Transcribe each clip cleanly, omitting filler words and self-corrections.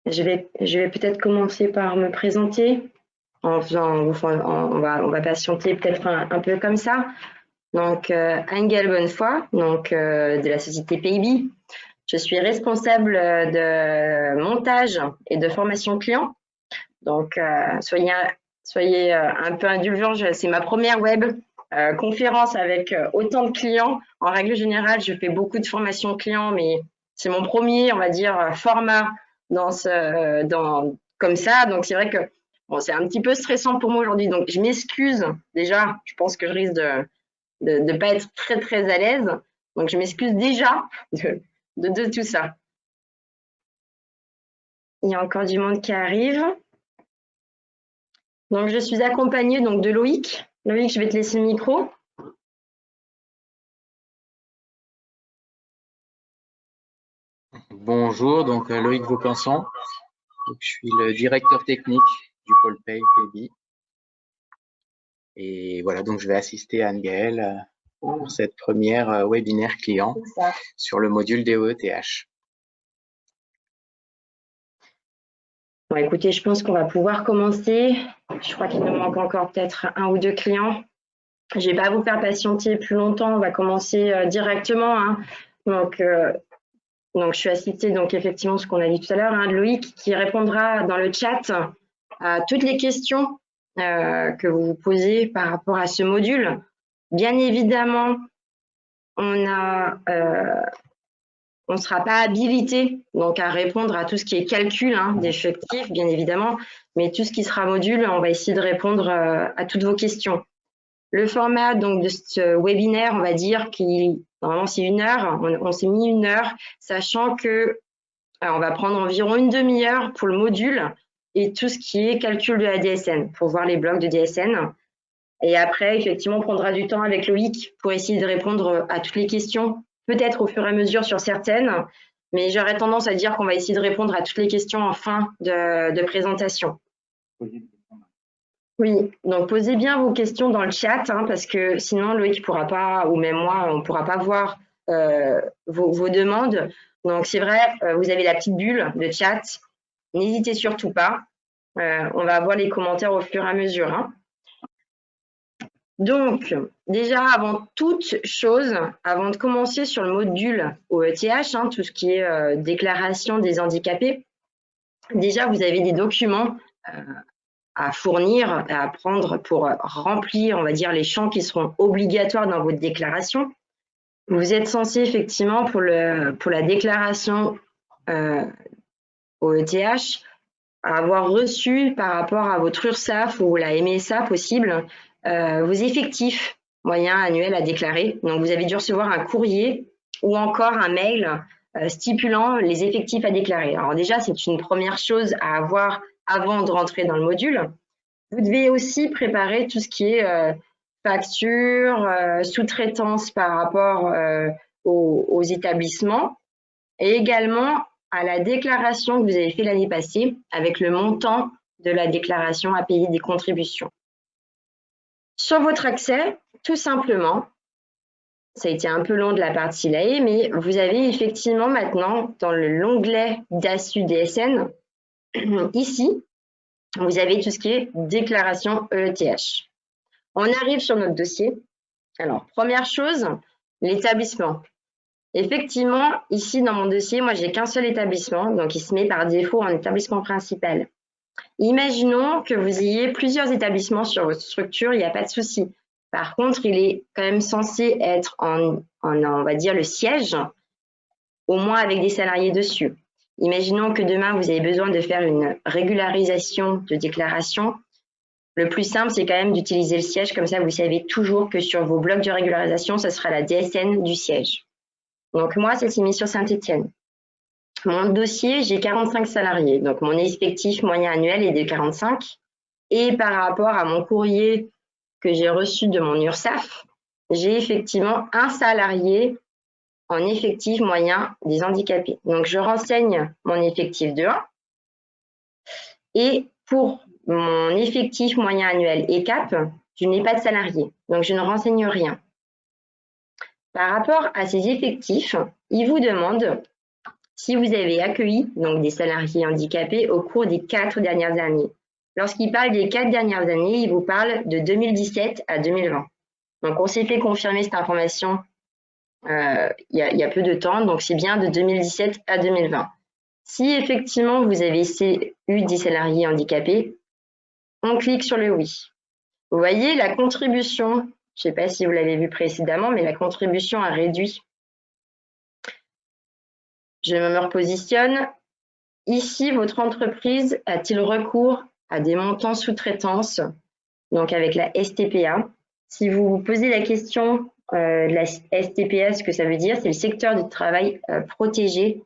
Je vais peut-être commencer par me présenter. On va patienter peut-être un peu comme ça. Donc, Angel Bonnefoy, donc, de la société PayB. Je suis responsable de montage et de formation client. Donc, soyez un peu indulgents. C'est ma première web conférence avec autant de clients. En règle générale, je fais beaucoup de formations clients, mais c'est mon premier, on va dire, format comme ça. Donc, c'est vrai que bon, c'est un petit peu stressant pour moi aujourd'hui. Donc, je m'excuse déjà. Je pense que je risque de pas être très, très à l'aise. Donc, je m'excuse déjà de tout ça. Il y a encore du monde qui arrive. Donc, je suis accompagnée donc, de Loïc. Loïc, je vais te laisser le micro. Bonjour, donc Loïc Vaucanson. Je suis le directeur technique du pôle Pay PayB. Et voilà, donc je vais assister Anne-Gaëlle pour cette première webinaire client sur le module DOETH. Bon, écoutez, je pense qu'on va pouvoir commencer. Je crois qu'il nous manque encore peut-être un ou deux clients. Je ne vais pas vous faire patienter plus longtemps. On va commencer directement. Hein. Donc, je suis assistée, donc effectivement, ce qu'on a dit tout à l'heure, hein, de Loïc, qui répondra dans le chat à toutes les questions que vous vous posez par rapport à ce module. Bien évidemment, on ne sera pas habilité donc à répondre à tout ce qui est calcul d'effectifs, bien évidemment, mais tout ce qui sera module, on va essayer de répondre à toutes vos questions. Le format donc de ce webinaire, on va dire qui normalement c'est 1 heure, on s'est mis 1 heure, sachant que on va prendre environ une demi-heure pour le module et tout ce qui est calcul de la DSN, pour voir les blocs de DSN. Et après, effectivement, on prendra du temps avec Loïc pour essayer de répondre à toutes les questions, peut-être au fur et à mesure sur certaines, mais j'aurais tendance à dire qu'on va essayer de répondre à toutes les questions en fin de présentation. Oui, donc posez bien vos questions dans le chat, parce que sinon Loïc ne pourra pas, ou même moi, on ne pourra pas voir vos demandes. Donc c'est vrai, vous avez la petite bulle de chat, n'hésitez surtout pas. On va voir les commentaires au fur et à mesure. Hein. Donc, déjà, avant toute chose, avant de commencer sur le module OETH, tout ce qui est déclaration des handicapés, déjà, vous avez des documents à fournir, à prendre pour remplir, on va dire, les champs qui seront obligatoires dans votre déclaration. Vous êtes censé, effectivement, pour la déclaration OETH, avoir reçu par rapport à votre URSSAF ou la MSA possible vos effectifs moyens annuels à déclarer. Donc, vous avez dû recevoir un courrier ou encore un mail stipulant les effectifs à déclarer. Alors déjà, c'est une première chose à avoir avant de rentrer dans le module. Vous devez aussi préparer tout ce qui est facture, sous-traitance par rapport aux établissements et également à la déclaration que vous avez fait l'année passée avec le montant de la déclaration à payer des contributions. Sur votre accès, tout simplement, ça a été un peu long de la partie LAE, mais vous avez effectivement maintenant dans l'onglet DASU DSN, ici, vous avez tout ce qui est déclaration EETH. On arrive sur notre dossier. Alors, première chose, l'établissement. Effectivement, ici dans mon dossier, moi j'ai qu'un seul établissement, donc il se met par défaut en établissement principal. Imaginons que vous ayez plusieurs établissements sur votre structure, il n'y a pas de souci. Par contre, il est quand même censé être en on va dire, le siège, au moins avec des salariés dessus. Imaginons que demain, vous avez besoin de faire une régularisation de déclaration. Le plus simple, c'est quand même d'utiliser le siège, comme ça vous savez toujours que sur vos blocs de régularisation, ce sera la DSN du siège. Donc moi, ça s'est mis sur Saint-Étienne. Mon dossier, j'ai 45 salariés, donc mon effectif moyen annuel est de 45. Et par rapport à mon courrier que j'ai reçu de mon URSSAF, j'ai effectivement un salarié en effectif moyen des handicapés. Donc je renseigne mon effectif de 1. Et pour mon effectif moyen annuel ECAP, je n'ai pas de salarié, donc je ne renseigne rien. Par rapport à ces effectifs, il vous demande si vous avez accueilli donc des salariés handicapés au cours des 4 dernières années. Lorsqu'il parle des 4 dernières années, il vous parle de 2017 à 2020. Donc, on s'est fait confirmer cette information il y a peu de temps, donc c'est bien de 2017 à 2020. Si effectivement vous avez eu des salariés handicapés, on clique sur le oui. Vous voyez, la contribution, je ne sais pas si vous l'avez vu précédemment, mais la contribution a réduit. Je me repositionne. Ici, votre entreprise a-t-il recours à des montants sous-traitance, donc avec la STPA? Si vous vous posez la question de la STPA, ce que ça veut dire, c'est le secteur du travail protégé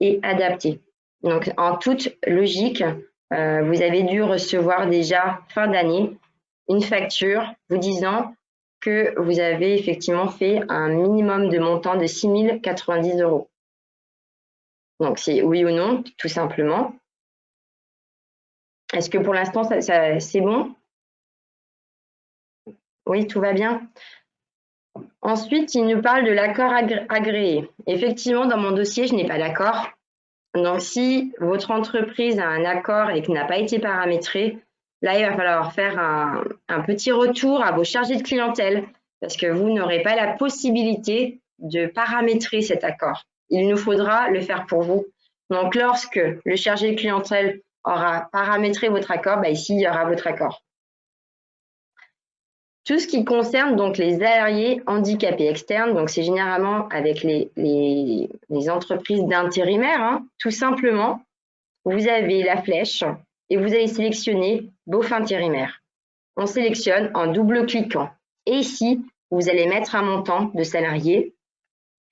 et adapté. Donc, en toute logique, vous avez dû recevoir déjà fin d'année une facture vous disant que vous avez effectivement fait un minimum de montant de 6 090 €. Donc, c'est oui ou non, tout simplement. Est-ce que pour l'instant, c'est bon? Oui, tout va bien. Ensuite, il nous parle de l'accord agréé. Effectivement, dans mon dossier, je n'ai pas d'accord. Donc, si votre entreprise a un accord et qui n'a pas été paramétré, là, il va falloir faire un petit retour à vos chargés de clientèle parce que vous n'aurez pas la possibilité de paramétrer cet accord. Il nous faudra le faire pour vous. Donc, lorsque le chargé de clientèle aura paramétré votre accord, ici, il y aura votre accord. Tout ce qui concerne donc les salariés handicapés externes, donc c'est généralement avec les entreprises d'intérimaires, hein, tout simplement, vous avez la flèche et vous allez sélectionner BOF intérimaire. On sélectionne en double-cliquant. Et ici, vous allez mettre un montant de salariés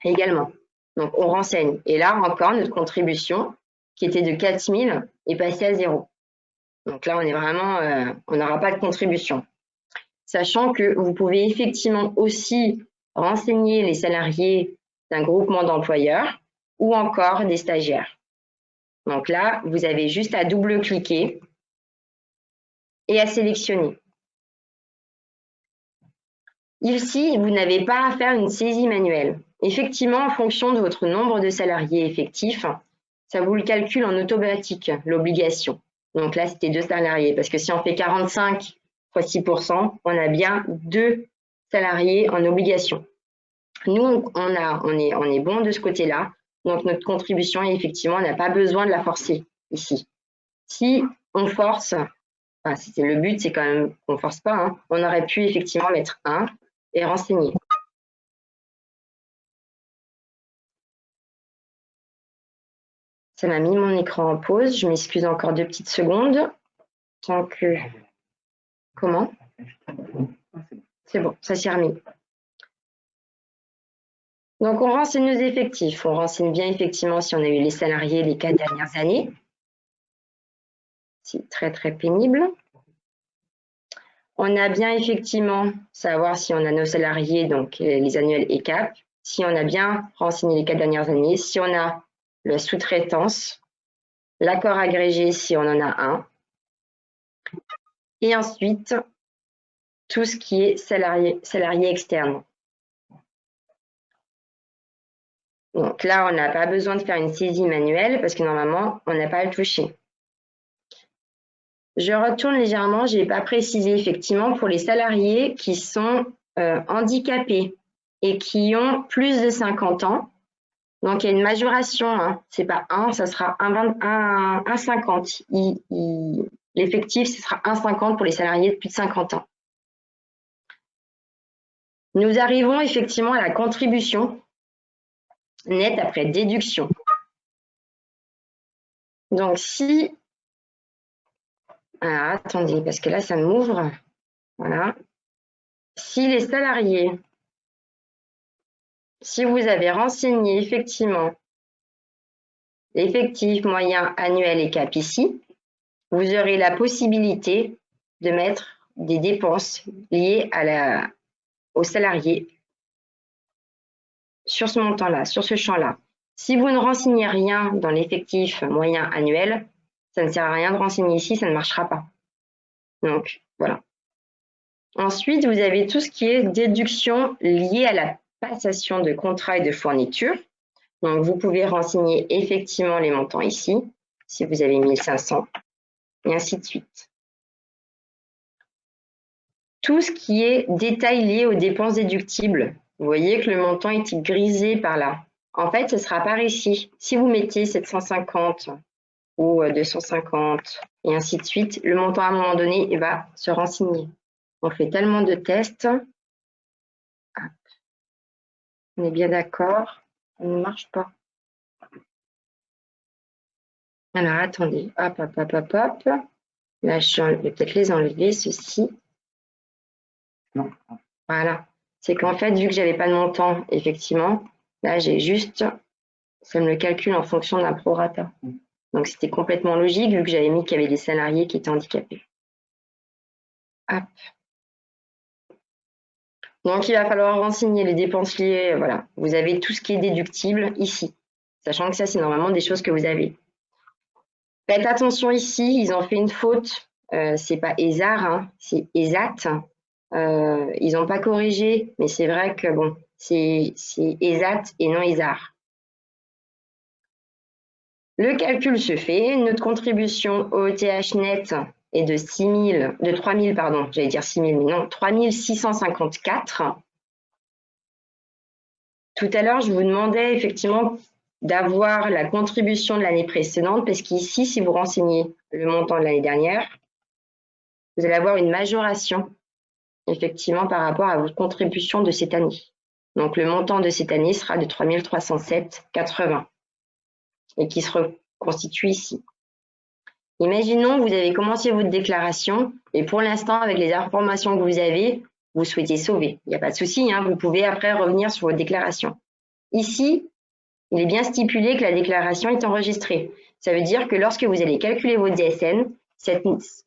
également. Donc, on renseigne. Et là, encore, notre contribution, qui était de 4 000, est passée à 0. Donc là, on est vraiment, on n'aura pas de contribution. Sachant que vous pouvez effectivement aussi renseigner les salariés d'un groupement d'employeurs ou encore des stagiaires. Donc là, vous avez juste à double-cliquer et à sélectionner. Ici, vous n'avez pas à faire une saisie manuelle. Effectivement, en fonction de votre nombre de salariés effectifs, ça vous le calcule en automatique, l'obligation. Donc là, c'était 2 salariés, parce que si on fait 45 fois 6%, on a bien 2 salariés en obligation. Nous, on est bon de ce côté-là. Donc, notre contribution, effectivement, on n'a pas besoin de la forcer ici. Si on force, le but, c'est quand même qu'on ne force pas, hein, on aurait pu effectivement mettre 1 et renseigner. Ça m'a mis mon écran en pause. Je m'excuse encore 2 petites secondes. Tant que... Comment? C'est bon, ça s'est remis. Donc, on renseigne nos effectifs. On renseigne bien effectivement si on a eu les salariés les 4 dernières années. C'est très, très pénible. On a bien effectivement savoir si on a nos salariés, donc les annuels ECAP, si on a bien renseigné les 4 dernières années, si on a la sous-traitance, l'accord agrégé si on en a un, et ensuite tout ce qui est salarié externe. Donc là, on n'a pas besoin de faire une saisie manuelle parce que normalement, on n'a pas à le toucher. Je retourne légèrement, je n'ai pas précisé effectivement pour les salariés qui sont handicapés et qui ont plus de 50 ans. Donc, il y a une majoration, hein. Ce n'est pas 1, ça sera 1,50. L'effectif, ce sera 1,50 pour les salariés de plus de 50 ans. Nous arrivons effectivement à la contribution nette après déduction. Donc, si... Alors, attendez, parce que là, ça m'ouvre. Voilà. Si les salariés... Si vous avez renseigné effectivement l'effectif moyen annuel et cap ici, vous aurez la possibilité de mettre des dépenses liées aux salariés sur ce montant-là, sur ce champ-là. Si vous ne renseignez rien dans l'effectif moyen annuel, ça ne sert à rien de renseigner ici, ça ne marchera pas. Donc, voilà. Ensuite, vous avez tout ce qui est déduction liée à la passation de contrat et de fourniture. Donc, vous pouvez renseigner effectivement les montants ici, si vous avez 1500, et ainsi de suite. Tout ce qui est détail lié aux dépenses déductibles, vous voyez que le montant est grisé par là. En fait, ce sera par ici. Si vous mettez 750 ou 250 et ainsi de suite, le montant à un moment donné va se renseigner. On fait tellement de tests. On est bien d'accord. Ça ne marche pas. Alors, attendez. Hop, hop, hop, hop, hop. Là, je vais peut-être les enlever, ceci. Non. Voilà. C'est qu'en fait, vu que j'avais pas de montant, effectivement, là, j'ai juste, ça me le calcule en fonction d'un prorata. Donc, c'était complètement logique, vu que j'avais mis qu'il y avait des salariés qui étaient handicapés. Hop. Donc, il va falloir renseigner les dépenses liées. Voilà. Vous avez tout ce qui est déductible ici. Sachant que ça, c'est normalement des choses que vous avez. Faites attention ici, ils ont fait une faute. C'est pas ESAR, hein, c'est ESAT. Ils n'ont pas corrigé, mais c'est vrai que bon, c'est ESAT et non ESAR. Le calcul se fait. Notre contribution au ETH net est de 3000, pardon, j'allais dire 6000, mais non, 3654. Tout à l'heure, je vous demandais effectivement d'avoir la contribution de l'année précédente, parce qu'ici, si vous renseignez le montant de l'année dernière, vous allez avoir une majoration, effectivement, par rapport à votre contribution de cette année. Donc, le montant de cette année sera de 3307,80 et qui se reconstitue ici. Imaginons que vous avez commencé votre déclaration et pour l'instant, avec les informations que vous avez, vous souhaitez sauver. Il n'y a pas de souci, hein, vous pouvez après revenir sur votre déclaration. Ici, il est bien stipulé que la déclaration est enregistrée. Ça veut dire que lorsque vous allez calculer votre DSN,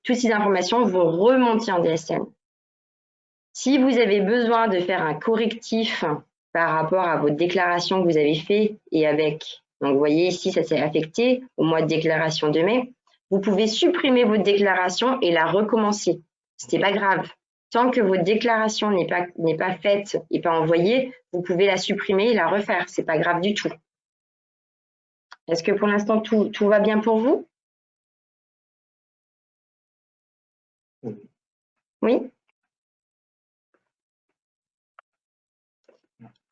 toutes ces informations vont remonter en DSN. Si vous avez besoin de faire un correctif par rapport à votre déclaration que vous avez fait et avec, donc vous voyez ici, ça s'est affecté au mois de déclaration de mai, vous pouvez supprimer votre déclaration et la recommencer. Ce n'est pas grave. Tant que votre déclaration n'est pas faite et pas envoyée, vous pouvez la supprimer et la refaire. Ce n'est pas grave du tout. Est-ce que pour l'instant, tout va bien pour vous? Oui?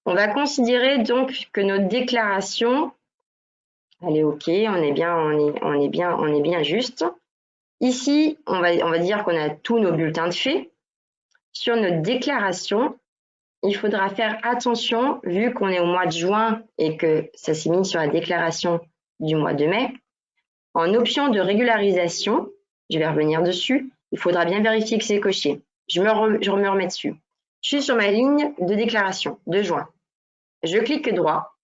On va considérer donc que notre déclaration, elle est OK, on est bien juste. Ici, on va dire qu'on a tous nos bulletins de fait. Sur notre déclaration, il faudra faire attention, vu qu'on est au mois de juin et que ça s'est mis sur la déclaration du mois de mai. En option de régularisation, je vais revenir dessus, il faudra bien vérifier que c'est coché. Je me remets dessus. Je suis sur ma ligne de déclaration de juin. Je clique droit,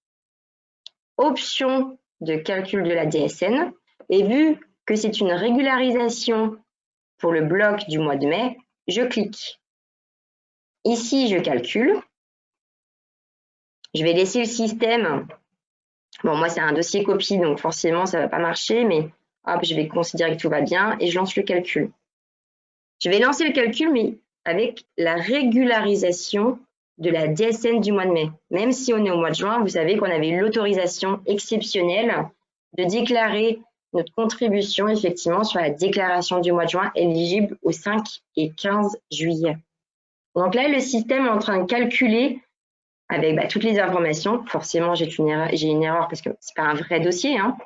option de calcul de la DSN, et vu que c'est une régularisation pour le bloc du mois de mai, je clique. Ici, je calcule. Je vais laisser le système. Bon, moi, c'est un dossier copie, donc forcément, ça ne va pas marcher, mais hop, je vais considérer que tout va bien et je lance le calcul. Je vais lancer le calcul, mais avec la régularisation de la DSN du mois de mai. Même si on est au mois de juin, vous savez qu'on avait eu l'autorisation exceptionnelle de déclarer notre contribution effectivement sur la déclaration du mois de juin éligible au 5 et 15 juillet. Donc là, le système est en train de calculer avec toutes les informations. Forcément, j'ai une erreur parce que ce n'est pas un vrai dossier. Hein.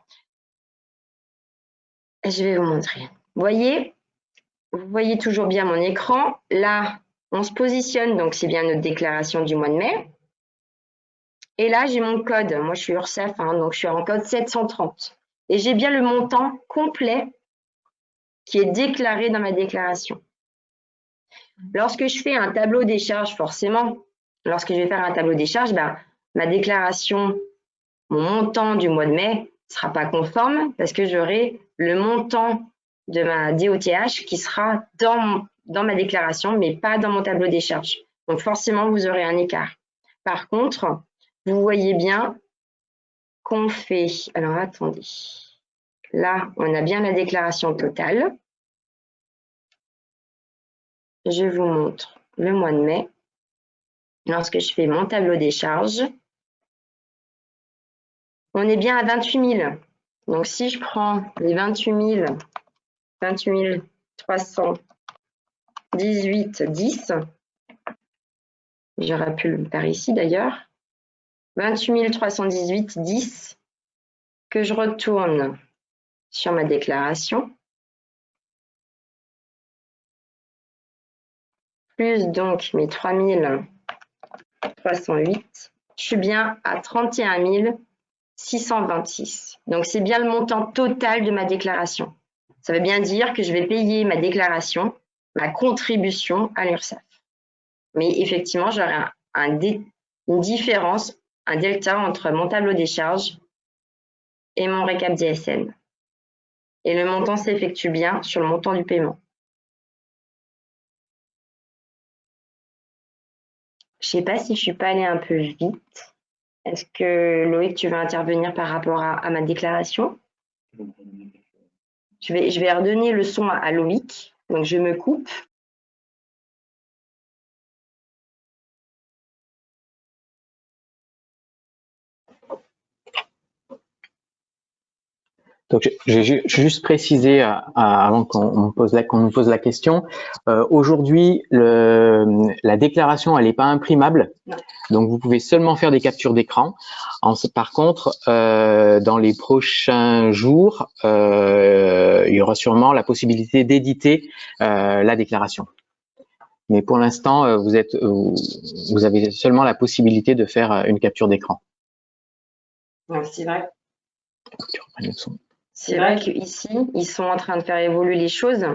Je vais vous montrer. Vous voyez toujours bien mon écran. Là, on se positionne, donc c'est bien notre déclaration du mois de mai. Et là, j'ai mon code. Moi, je suis URSSAF, hein, donc je suis en code 730. Et j'ai bien le montant complet qui est déclaré dans ma déclaration. Lorsque je fais un tableau des charges, forcément, lorsque je vais faire un tableau des charges, ma déclaration, mon montant du mois de mai ne sera pas conforme parce que j'aurai le montant de ma DOTH qui sera dans ma déclaration, mais pas dans mon tableau des charges. Donc forcément, vous aurez un écart. Par contre, vous voyez bien qu'on fait... Alors, attendez. Là, on a bien la déclaration totale. Je vous montre le mois de mai. Lorsque je fais mon tableau des charges, On est bien à 28 000. Donc, si je prends les 28 318,10, j'aurais pu le faire ici d'ailleurs, 28 318,10, que je retourne sur ma déclaration, plus donc mes 3308, je suis bien à 31 626. Donc, c'est bien le montant total de ma déclaration. Ça veut bien dire que je vais payer ma déclaration, ma contribution à l'URSSAF. Mais effectivement, j'aurai une différence, un delta entre mon tableau des charges et mon récap DSN. Et le montant s'effectue bien sur le montant du paiement. Je ne sais pas si je ne suis pas allée un peu vite. Est-ce que Loïc, tu veux intervenir par rapport à ma déclaration? Je vais redonner le son à Loïc. Donc, je me coupe. Donc, j'ai juste précisé avant qu'on nous pose la question. Aujourd'hui, la déclaration, elle n'est pas imprimable. Non. Donc, vous pouvez seulement faire des captures d'écran. Par contre, dans les prochains jours, il y aura sûrement la possibilité d'éditer la déclaration. Mais pour l'instant, vous avez seulement la possibilité de faire une capture d'écran. C'est vrai. C'est vrai qu'ici, ils sont en train de faire évoluer les choses.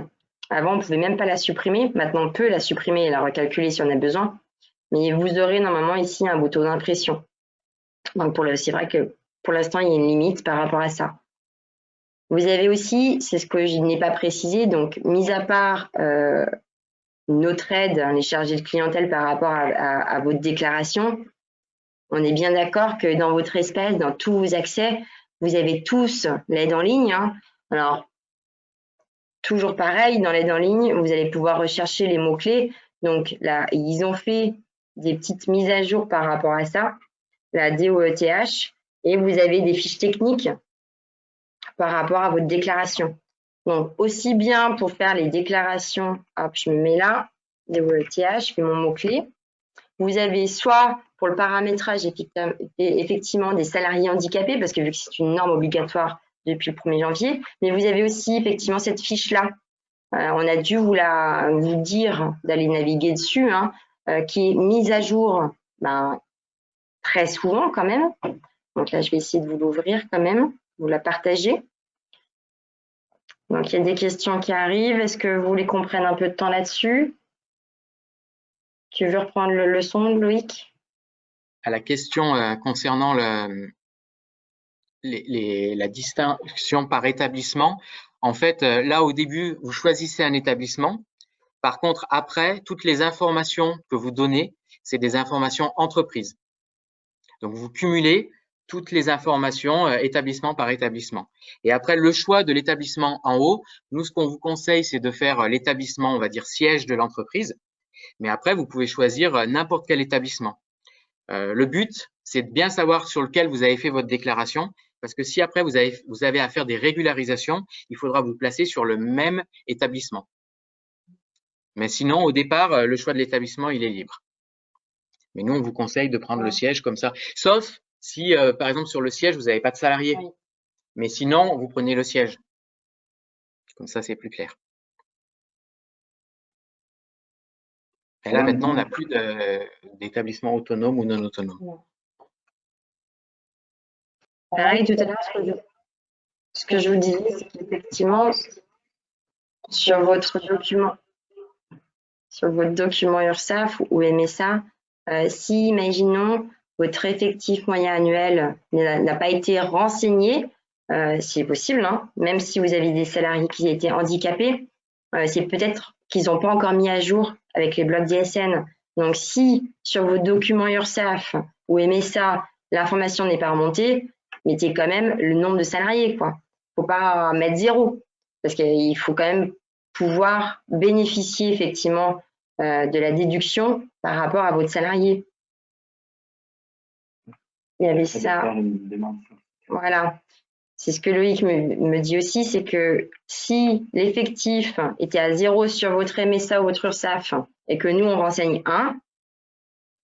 Avant, on ne pouvait même pas la supprimer. Maintenant, on peut la supprimer et la recalculer si on a besoin. Mais vous aurez normalement ici un bouton d'impression. Donc, c'est vrai que pour l'instant, il y a une limite par rapport à ça. Vous avez aussi, c'est ce que je n'ai pas précisé, donc, mis à part notre aide, les chargés de clientèle par rapport à votre déclaration, on est bien d'accord que dans votre espace, dans tous vos accès, vous avez tous l'aide en ligne. Hein. Alors, toujours pareil, dans l'aide en ligne, vous allez pouvoir rechercher les mots-clés. Donc là, ils ont fait des petites mises à jour par rapport à ça, la DOETH, et vous avez des fiches techniques par rapport à votre déclaration. Donc, aussi bien pour faire les déclarations, hop, je me mets là, DOETH, je fais mon mot-clé. Vous avez soit pour le paramétrage effectivement des salariés handicapés, parce que vu que c'est une norme obligatoire depuis le 1er janvier, mais vous avez aussi effectivement cette fiche-là. On a dû vous dire d'aller naviguer dessus, hein, qui est mise à jour très souvent quand même. Donc là, je vais essayer de vous l'ouvrir quand même, vous la partager. Donc, il y a des questions qui arrivent. Est-ce que vous voulez qu'on prenne un peu de temps là-dessus? Tu veux reprendre le son, Loïc? À la question concernant la distinction par établissement, en fait, là au début, vous choisissez un établissement. Par contre, après, toutes les informations que vous donnez, c'est des informations entreprises. Donc, vous cumulez toutes les informations établissement par établissement. Et après, le choix de l'établissement en haut, nous, ce qu'on vous conseille, c'est de faire l'établissement, on va dire, siège de l'entreprise. Mais après, vous pouvez choisir n'importe quel établissement. Le but, c'est de bien savoir sur lequel vous avez fait votre déclaration, parce que si après vous avez à faire des régularisations, il faudra vous placer sur le même établissement. Mais sinon, au départ, le choix de l'établissement, il est libre. Mais nous, on vous conseille de prendre le siège comme ça, sauf si, par exemple, sur le siège, vous n'avez pas de salarié. Oui. Mais sinon, vous prenez le siège. Comme ça, c'est plus clair. Et là, maintenant, on n'a plus d'établissement autonome ou non autonome. Pareil, tout à l'heure, ce que je vous disais, c'est qu'effectivement, sur votre document URSSAF ou MSA, si, imaginons, votre effectif moyen annuel n'a pas été renseigné, c'est possible, hein, même si vous avez des salariés qui étaient handicapés, c'est peut-être qu'ils n'ont pas encore mis à jour avec les blocs DSN. Donc, si sur vos documents URSSAF ou MSA, l'information n'est pas remontée, mettez quand même le nombre de salariés, quoi. Faut pas mettre 0, parce qu'il faut quand même pouvoir bénéficier effectivement de la déduction par rapport à votre salarié. Il y avait ça. Voilà. C'est ce que Loïc me dit aussi, c'est que si l'effectif était à 0 sur votre MSA ou votre URSSAF et que nous, on renseigne 1,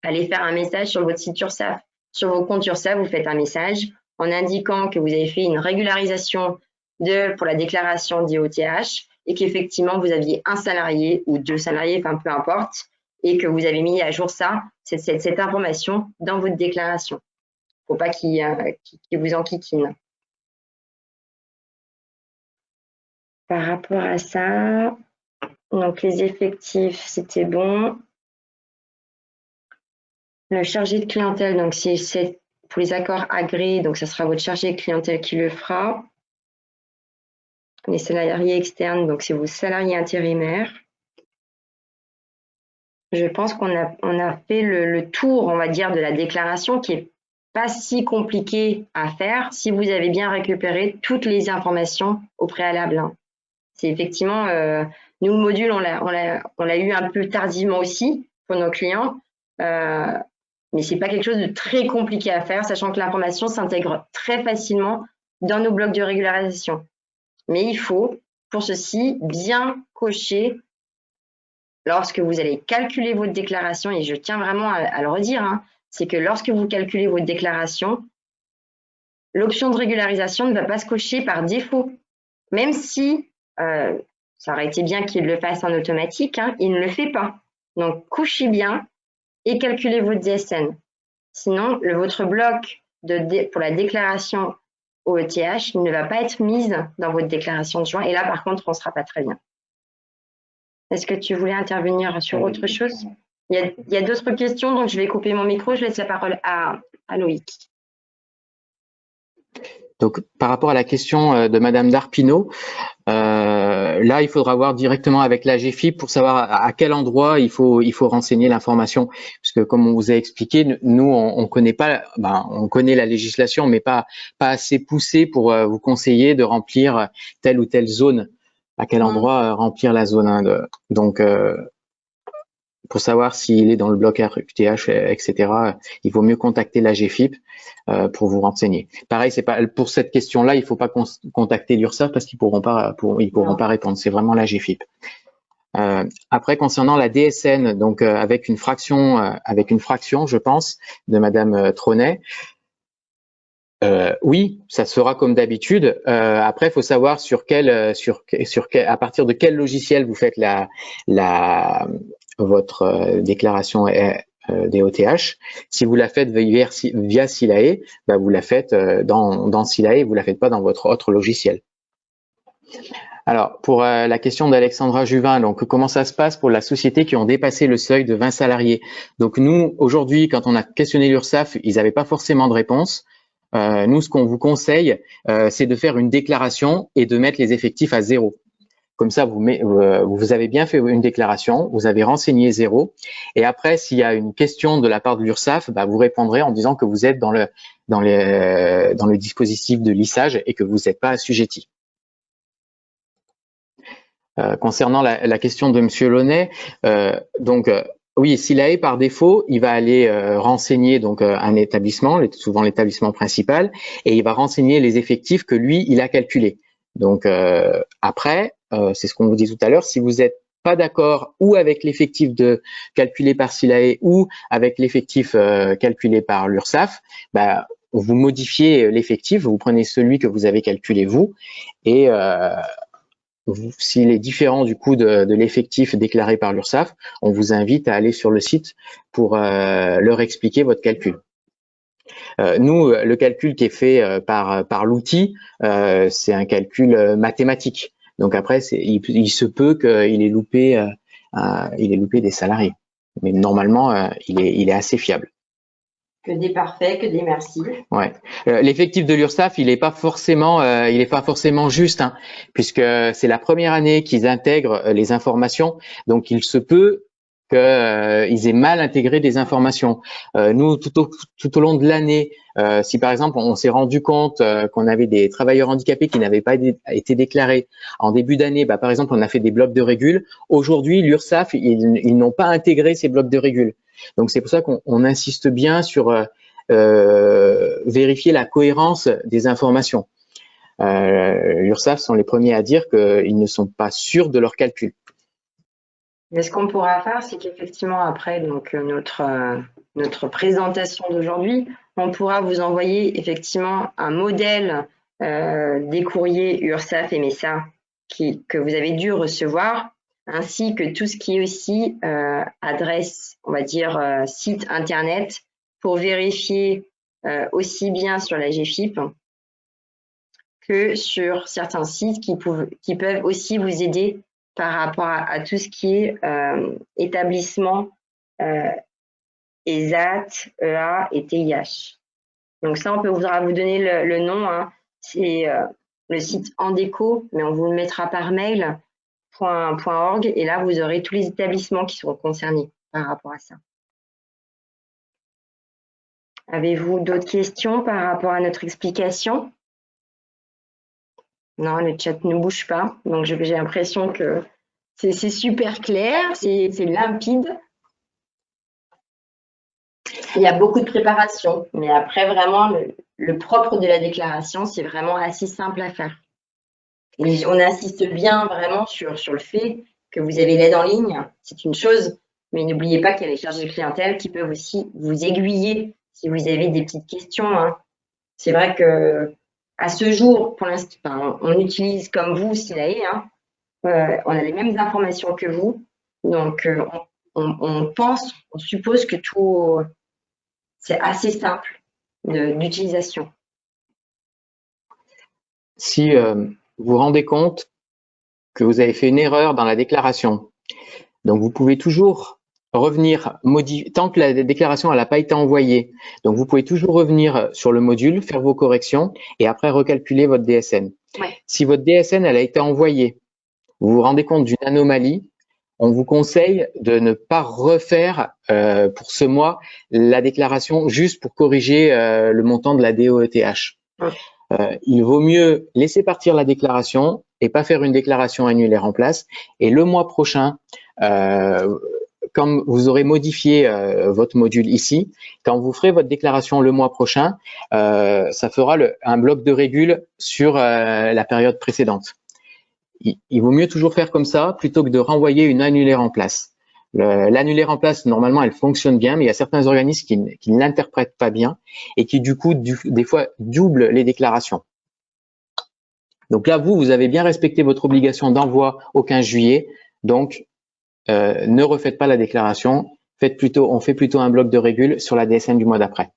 allez faire un message sur votre site URSSAF. Sur vos comptes URSSAF, vous faites un message en indiquant que vous avez fait une régularisation pour la déclaration d'IOTH et qu'effectivement, vous aviez un salarié ou 2 salariés, enfin peu importe, et que vous avez mis à jour cette information dans votre déclaration. Il ne faut pas qu'il vous enquiquine. Par rapport à ça, donc les effectifs, c'était bon. Le chargé de clientèle, donc c'est pour les accords agréés, donc ça sera votre chargé de clientèle qui le fera. Les salariés externes, donc c'est vos salariés intérimaires. Je pense qu'on a fait le tour, on va dire, de la déclaration qui est pas si compliqué à faire si vous avez bien récupéré toutes les informations au préalable. C'est effectivement, nous, le module, on l'a eu un peu tardivement aussi pour nos clients, mais c'est pas quelque chose de très compliqué à faire, sachant que l'information s'intègre très facilement dans nos blocs de régularisation. Mais il faut, pour ceci, bien cocher lorsque vous allez calculer votre déclaration, et je tiens vraiment à le redire, c'est que lorsque vous calculez votre déclaration, l'option de régularisation ne va pas se cocher par défaut, même si ça aurait été bien qu'il le fasse en automatique, il ne le fait pas. Donc, cochez bien et calculez votre DSN. Sinon, votre bloc pour la déclaration au ETH ne va pas être mise dans votre déclaration de juin. Et là, par contre, on ne sera pas très bien. Est-ce que tu voulais intervenir sur autre chose? Il y a d'autres questions, donc je vais couper mon micro. Je laisse la parole à Loïc. Donc, par rapport à la question de Madame Darpino, là, il faudra voir directement avec la GFIP pour savoir à quel endroit il faut renseigner l'information. Parce que comme on vous a expliqué, nous, on connaît pas, on connaît la législation, mais pas assez poussé pour vous conseiller de remplir telle ou telle zone. À quel endroit remplir la zone. Donc, pour savoir s'il est dans le bloc RQTH, etc., il vaut mieux contacter la GFIP pour vous renseigner. Pareil, c'est pas pour cette question-là, il faut pas contacter l'URSSAF parce qu'ils pourront pas répondre. C'est vraiment la GFIP. Après, concernant la DSN, donc avec une fraction, je pense, de Madame Tronet. Oui, ça se fera comme d'habitude. Après, il faut savoir à partir de quel logiciel vous faites votre déclaration DOTH. Si vous la faites via Silae, vous la faites dans Silae, vous la faites pas dans votre autre logiciel. Alors, pour la question d'Alexandra Juvin, donc comment ça se passe pour la société qui ont dépassé le seuil de 20 salariés? Donc nous, aujourd'hui, quand on a questionné l'URSSAF, ils n'avaient pas forcément de réponse. Nous, ce qu'on vous conseille, c'est de faire une déclaration et de mettre les effectifs à 0. Comme ça, vous avez bien fait une déclaration, vous avez renseigné 0. Et après, s'il y a une question de la part de l'URSSAF, vous répondrez en disant que vous êtes dans le dispositif de lissage et que vous n'êtes pas assujetti. Concernant la question de Monsieur Launay, oui, Silae par défaut, il va aller renseigner donc un établissement, souvent l'établissement principal, et il va renseigner les effectifs que lui il a calculés. Donc après, c'est ce qu'on vous dit tout à l'heure, si vous n'êtes pas d'accord ou avec l'effectif calculé par Silae ou avec l'effectif calculé par l'URSSAF, vous modifiez l'effectif, vous prenez celui que vous avez calculé vous, et s'il est différent du coup de l'effectif déclaré par l'URSSAF, on vous invite à aller sur le site pour leur expliquer votre calcul. Nous, le calcul qui est fait par l'outil, c'est un calcul mathématique. Donc après, il se peut qu'il ait loupé des salariés, mais normalement, il est assez fiable. Que des parfaits, que des merci. Ouais. L'effectif de l'URSSAF, il est pas forcément juste, puisque c'est la première année qu'ils intègrent les informations, donc il se peut qu'ils aient mal intégré des informations. Nous, tout au long de l'année, si par exemple on s'est rendu compte qu'on avait des travailleurs handicapés qui n'avaient pas été déclarés en début d'année, par exemple on a fait des blocs de régule. Aujourd'hui, l'URSSAF, ils n'ont pas intégré ces blocs de régule. Donc c'est pour ça qu'on insiste bien sur vérifier la cohérence des informations. L'URSSAF sont les premiers à dire qu'ils ne sont pas sûrs de leurs calculs. Mais ce qu'on pourra faire, c'est qu'effectivement, après donc, notre présentation d'aujourd'hui, on pourra vous envoyer effectivement un modèle des courriers URSSAF et MESA que vous avez dû recevoir, ainsi que tout ce qui est aussi adresse, on va dire, site internet, pour vérifier aussi bien sur la GFIP que sur certains sites qui peuvent aussi vous aider par rapport à tout ce qui est établissement ESAT, EA et TIH. Donc ça, on pourra vous donner le nom. Hein. C'est le site Andeco, mais on vous le mettra par mail .org, et là, vous aurez tous les établissements qui seront concernés par rapport à ça. Avez-vous d'autres questions par rapport à notre explication? Non, le chat ne bouge pas, donc j'ai l'impression que c'est super clair, c'est limpide. Il y a beaucoup de préparation, mais après, vraiment, le propre de la déclaration, c'est vraiment assez simple à faire. Et on insiste bien vraiment sur le fait que vous avez l'aide en ligne, c'est une chose, mais n'oubliez pas qu'il y a les chargés de clientèle qui peuvent aussi vous aiguiller si vous avez des petites questions. Hein. C'est vrai que à ce jour, pour l'instant, enfin, on utilise comme vous Silae, hein, on a les mêmes informations que vous, donc on pense, on suppose que tout, c'est assez simple d'utilisation. Si vous vous rendez compte que vous avez fait une erreur dans la déclaration, donc vous pouvez toujours revenir, tant que la déclaration n'a pas été envoyée, donc vous pouvez toujours revenir sur le module, faire vos corrections et après recalculer votre DSN. Ouais. Si votre DSN elle a été envoyée, vous vous rendez compte d'une anomalie, on vous conseille de ne pas refaire pour ce mois la déclaration juste pour corriger le montant de la DOETH. Ouais. Il vaut mieux laisser partir la déclaration et pas faire une déclaration annulaire en place. Et le mois prochain, comme vous aurez modifié votre module ici, quand vous ferez votre déclaration le mois prochain, ça fera un bloc de régule sur la période précédente. Il vaut mieux toujours faire comme ça plutôt que de renvoyer une annulaire en place. L'annulaire en place, normalement, elle fonctionne bien, mais il y a certains organismes qui ne l'interprètent pas bien et qui, du coup, des fois, doublent les déclarations. Donc là, vous avez bien respecté votre obligation d'envoi au 15 juillet. Donc, ne refaites pas la déclaration. On fait plutôt un bloc de régule sur la DSN du mois d'après.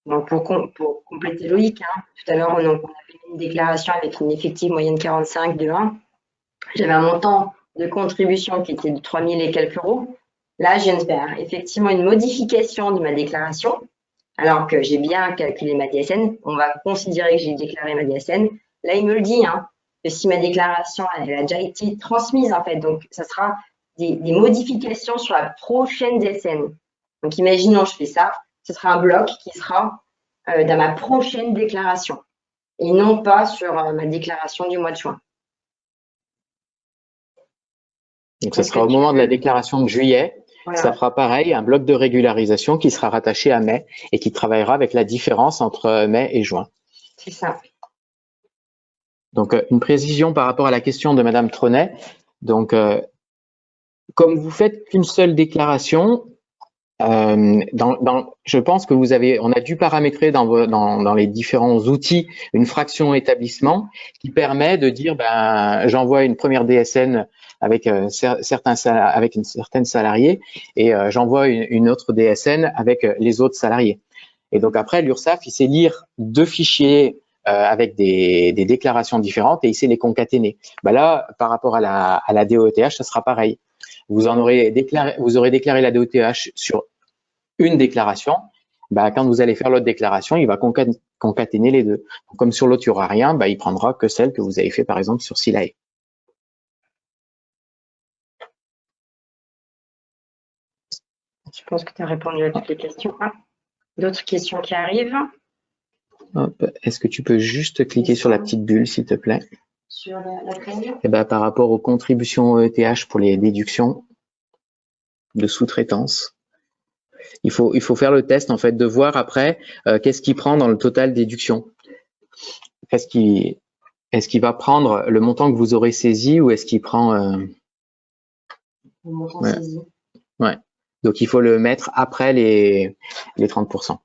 Donc, pour compléter Loïc, hein, tout à l'heure, on a fait une déclaration avec une effective moyenne 45 de 1. J'avais un montant de contribution qui était de 3 000 et quelques euros. Là, je viens de faire effectivement une modification de ma déclaration, alors que j'ai bien calculé ma DSN. On va considérer que j'ai déclaré ma DSN. Là, il me le dit, hein, que si ma déclaration elle a déjà été transmise, en fait, donc ça sera des modifications sur la prochaine DSN. Donc, imaginons, je fais ça, ce sera un bloc qui sera dans ma prochaine déclaration et non pas sur ma déclaration du mois de juin. Donc, ça sera au moment de la déclaration de juillet. Voilà. Ça fera pareil, un bloc de régularisation qui sera rattaché à mai et qui travaillera avec la différence entre mai et juin. C'est ça. Donc, une précision par rapport à la question de Madame Tronet. Donc, comme vous faites qu'une seule déclaration, je pense que on a dû paramétrer dans les différents outils une fraction établissement qui permet de dire, j'envoie une première DSN avec une certaine salariée et j'envoie une autre DSN avec les autres salariés. Et donc après, l'URSSAF, il sait lire deux fichiers avec des déclarations différentes et il sait les concaténer. Là, par rapport à la DOETH, ça sera pareil. Vous aurez déclaré la DOETH sur une déclaration. Quand vous allez faire l'autre déclaration, il va concaténer les deux. Donc, comme sur l'autre, il n'y aura rien, il prendra que celle que vous avez fait, par exemple, sur Silae. Je pense que tu as répondu à toutes les questions. D'autres questions qui arrivent? Est-ce que tu peux juste cliquer sur la petite bulle, s'il te plaît? Sur la grille? Par rapport aux contributions ETH pour les déductions de sous-traitance. il faut faire le test en fait de voir après qu'est-ce qu'il prend dans le total déduction. Est-ce qu'il va prendre le montant que vous aurez saisi ou est-ce qu'il prend Le montant saisi. Ouais. Donc il faut le mettre après les 30%.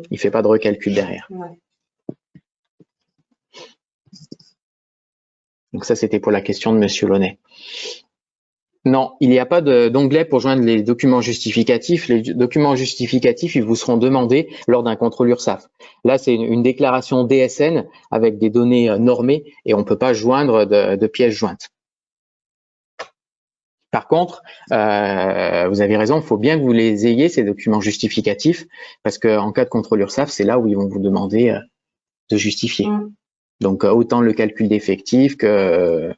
Il fait pas de recalcul derrière. Ouais. Donc ça, c'était pour la question de Monsieur Launay. Non, il n'y a pas d'onglet pour joindre les documents justificatifs. Les documents justificatifs, ils vous seront demandés lors d'un contrôle URSSAF. Là, c'est une déclaration DSN avec des données normées et on ne peut pas joindre de pièces jointes. Par contre, vous avez raison, il faut bien que vous les ayez, ces documents justificatifs, parce qu'en cas de contrôle URSSAF, c'est là où ils vont vous demander de justifier. Donc, autant le calcul d'effectifs que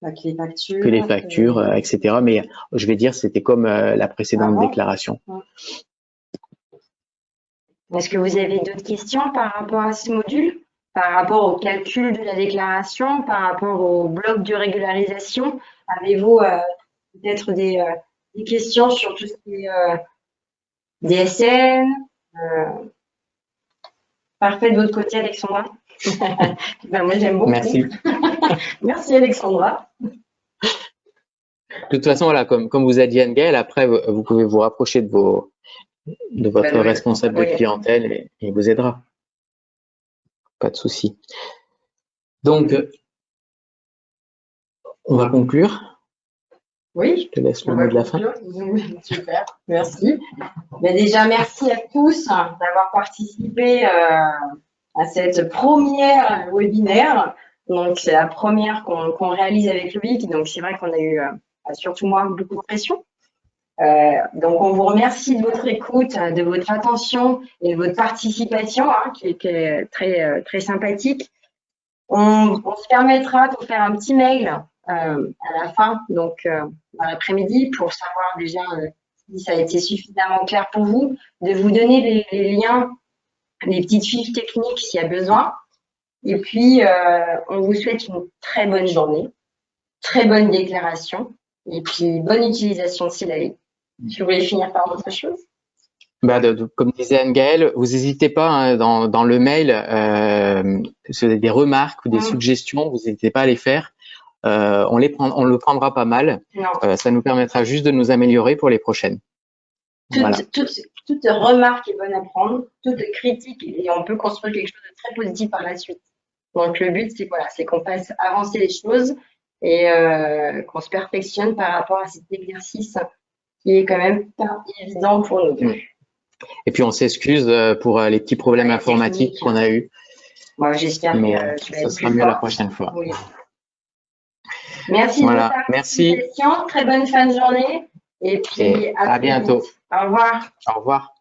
les factures, etc. Mais je vais dire, c'était comme la précédente déclaration. Est-ce que vous avez d'autres questions par rapport à ce module, par rapport au calcul de la déclaration, par rapport au bloc de régularisation? Avez-vous peut-être des questions sur tout ce qui est DSN? Parfait de votre côté, Alexandra. Ben, moi, j'aime beaucoup. Merci. Merci, Alexandra. De toute façon, voilà, comme vous a dit Anne-Gaëlle, après, vous pouvez vous rapprocher de votre responsable de clientèle et il vous aidera. Pas de souci. Donc, on va conclure. Oui. Je te laisse le mot de la fin. Super, merci. Ben déjà, merci à tous d'avoir participé à cette première webinaire. Donc, c'est la première qu'on réalise avec Loïc. Donc, c'est vrai qu'on a eu, surtout moi, beaucoup de pression. Donc, on vous remercie de votre écoute, de votre attention et de votre participation, qui est très, très sympathique. On se permettra de vous faire un petit mail à la fin, donc dans l'après-midi, pour savoir déjà si ça a été suffisamment clair pour vous, de vous donner les liens, les petites fiches techniques s'il y a besoin. Et puis, on vous souhaite une très bonne journée, très bonne déclaration, et puis bonne utilisation de Silae. Si vous voulez finir par autre chose. Comme disait Anne-Gaëlle, vous n'hésitez pas dans le mail, si vous avez des remarques ou des suggestions, vous n'hésitez pas à les faire. On le prendra pas mal. Ça nous permettra juste de nous améliorer pour les prochaines. Toute remarque est bonne à prendre, toute critique, et on peut construire quelque chose de très positif par la suite. Donc le but, c'est qu'on fasse avancer les choses et qu'on se perfectionne par rapport à cet exercice qui est quand même pas évident pour nous deux. Et puis on s'excuse pour les petits problèmes informatiques qu'on a eus. Bon, j'espère que ça sera mieux la prochaine fois. Oui. Merci de votre participation. Très bonne fin de journée. Et puis à bientôt. Au revoir. Au revoir.